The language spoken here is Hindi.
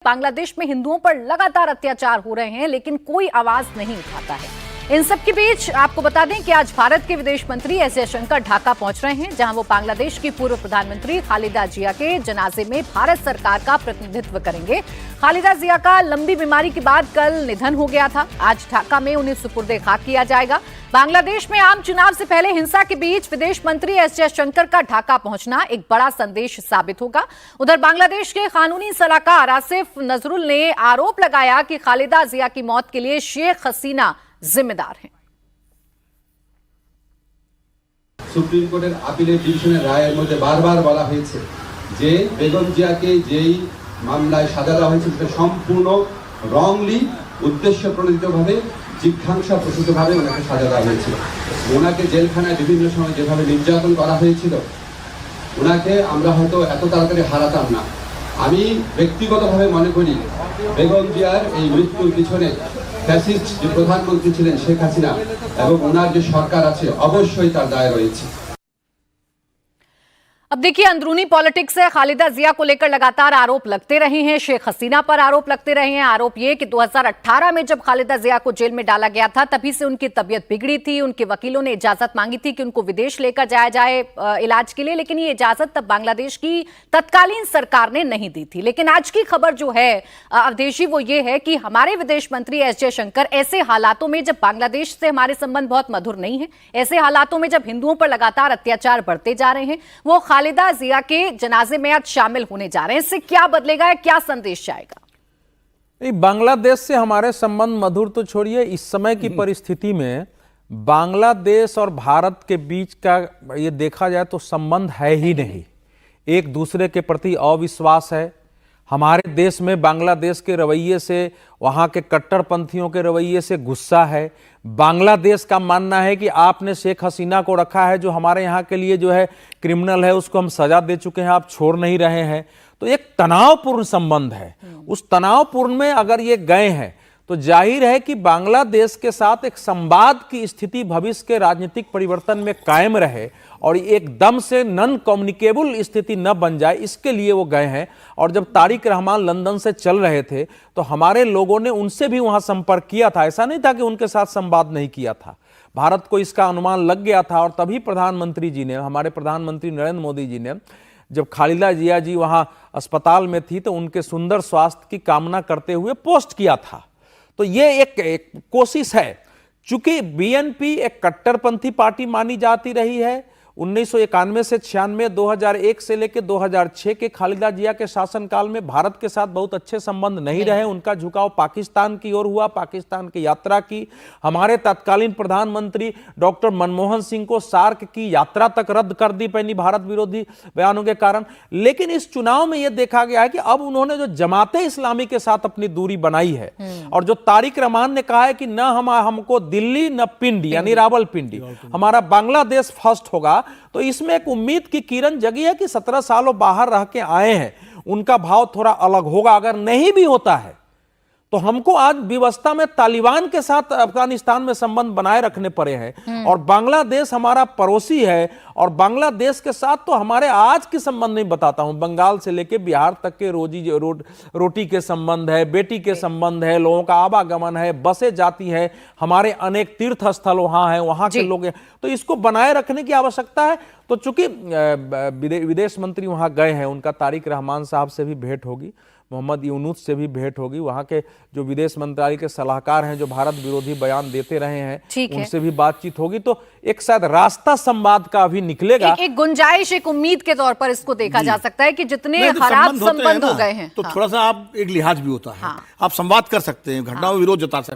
बांग्लादेश में हिंदुओं पर लगातार अत्याचार हो रहे हैं, लेकिन कोई आवाज नहीं उठाता है। इन सब के बीच आपको बता दें कि आज भारत के विदेश मंत्री एस जयशंकर ढाका पहुंच रहे हैं, जहां वो बांग्लादेश की पूर्व प्रधानमंत्री खालिदा जिया के जनाजे में भारत सरकार का प्रतिनिधित्व करेंगे। खालिदा जिया का लंबी बीमारी के बाद कल निधन हो गया था। आज ढाका में उन्हें सुपुर्दे खाक किया जाएगा। बांग्लादेश में आम चुनाव से पहले हिंसा के बीच विदेश मंत्री एस जयशंकर का ढाका पहुंचना एक बड़ा संदेश साबित होगा। उधर बांग्लादेश के कानूनी सलाहकार आसिफ नजरुल ने आरोप लगाया कि खालिदा जिया की मौत के लिए शेख हसीना जिम्मेदार हैं। সুপ্রিম কোর্টের আপিলের ডিভিশনের রায়ের মধ্যে বারবার বলা হয়েছে যে বেগম জিয়াকে যেই মামলায় সাজা দেওয়া হয়েছে সেটা সম্পূর্ণ রংলি উদ্দেশ্যপ্রণোদিতভাবে জিজ্ঞাসাপ্রসূতভাবে ওনাকে সাজা দেওয়া হয়েছিল। ওনাকে জেলখানায় বিভিন্ন সময় যেভাবে নির্যাতন করা হয়েছিল, ওনাকে আমরা হয়তো এত তাড়াতাড়ি হারাতাম না। আমি ব্যক্তিগতভাবে মনে করি বেগম জিয়ার এই মৃত্যুর পিছনে ফ্যাসিস্ট যে প্রধানমন্ত্রী ছিলেন শেখ হাসিনা এবং ওনার যে সরকার আছে অবশ্যই তার দায় রয়েছে। अब देखिए, अंदरूनी पॉलिटिक्स से खालिदा जिया को लेकर लगातार आरोप लगते रहे हैं। शेख हसीना पर आरोप लगते रहे हैं। आरोप ये कि 2018 में जब खालिदा जिया को जेल में डाला गया था, तभी से उनकी तबीयत बिगड़ी थी। उनके वकीलों ने इजाजत मांगी थी कि उनको विदेश लेकर जाया जाए इलाज के लिए, लेकिन ये इजाजत तब बांग्लादेश की तत्कालीन सरकार ने नहीं दी थी। लेकिन आज की खबर जो है अवधेशी, वो ये है कि हमारे विदेश मंत्री एस जयशंकर ऐसे हालातों में, जब बांग्लादेश से हमारे संबंध बहुत मधुर नहीं है, ऐसे हालातों में जब हिंदुओं पर लगातार अत्याचार बढ़ते जा रहे हैं, वो खालिदा जिया के जनाजे में आज शामिल होने जा रहे हैं। इससे क्या बदलेगा, क्या संदेश जाएगा? नहीं, बांग्लादेश से हमारे संबंध मधुर तो छोड़िए, इस समय की परिस्थिति में बांग्लादेश और भारत के बीच का ये देखा जाए तो संबंध है ही नहीं। एक दूसरे के प्रति अविश्वास है। हमारे देश में बांग्लादेश के रवैये से, वहाँ के कट्टरपंथियों के रवैये से गुस्सा है। बांग्लादेश का मानना है कि आपने शेख हसीना को रखा है, जो हमारे यहाँ के लिए जो है क्रिमिनल है, उसको हम सजा दे चुके हैं, आप छोड़ नहीं रहे हैं। तो एक तनावपूर्ण संबंध है। उस तनावपूर्ण में अगर ये गए हैं तो जाहिर है कि बांग्लादेश के साथ एक संवाद की स्थिति भविष्य के राजनीतिक परिवर्तन में कायम रहे और एकदम से नॉन कम्युनिकेबल स्थिति न बन जाए, इसके लिए वो गए हैं। और जब तारिक रहमान लंदन से चल रहे थे तो हमारे लोगों ने उनसे भी वहां संपर्क किया था। ऐसा नहीं था कि उनके साथ संवाद नहीं किया था। भारत को इसका अनुमान लग गया था और तभी प्रधानमंत्री जी ने, हमारे प्रधानमंत्री नरेंद्र मोदी जी ने, जब खालिदा जिया जी वहां अस्पताल में थी तो उनके सुंदर स्वास्थ्य की कामना करते हुए पोस्ट किया था। तो ये एक कोशिश है। चूंकि बीएनपी एक कट्टरपंथी पार्टी मानी जाती रही है, 1991 से 96, 2001 से लेकर 2006 के खालिदा जिया के शासनकाल में भारत के साथ बहुत अच्छे संबंध नहीं रहे। उनका झुकाव पाकिस्तान की ओर हुआ, पाकिस्तान की यात्रा की। हमारे तत्कालीन प्रधानमंत्री डॉक्टर मनमोहन सिंह को सार्क की यात्रा तक रद्द कर दी पड़ी भारत विरोधी बयानों के कारण। लेकिन इस चुनाव में यह देखा गया है कि अब उन्होंने जो जमाते इस्लामी के साथ अपनी दूरी बनाई है और जो तारिक रहमान ने कहा है कि न हमको दिल्ली न पिंडी यानी रावलपिंडी, हमारा बांग्लादेश फर्स्ट होगा, तो इसमें एक उम्मीद की किरण जगी है कि 17 सालों बाहर रह के आए हैं, उनका भाव थोड़ा अलग होगा। अगर नहीं भी होता है तो हमको आज व्यवस्था में तालिबान के साथ अफगानिस्तान में संबंध बनाए रखने पड़े हैं और बांग्लादेश हमारा पड़ोसी है और बांग्लादेश के साथ तो हमारे आज के संबंध नहीं बताता हूं, बंगाल से लेके बिहार तक के रोटी के संबंध है, बेटी के संबंध है, लोगों का आवागमन है, बसें जाती है, हमारे अनेक तीर्थ स्थल वहां हैं, वहां के लोग हैं, तो इसको बनाए रखने की आवश्यकता है। तो चूंकि विदेश मंत्री वहां गए हैं, उनका तारिक रहमान साहब से भी भेंट होगी, मोहम्मद यूनुस से भी भेंट होगी, वहां के जो विदेश मंत्रालय के सलाहकार हैं जो भारत विरोधी बयान देते रहे हैं उनसे भी बातचीत होगी। तो एक शायद रास्ता संवाद का अभी निकलेगा। एक गुंजाइश, एक उम्मीद के तौर पर इसको देखा जा सकता है कि जितने खराब संबंध हो गए हैं तो थोड़ा सा आप एक लिहाज भी होता है, आप संवाद कर सकते हैं, घटनाओं में विरोध जता सकते हैं।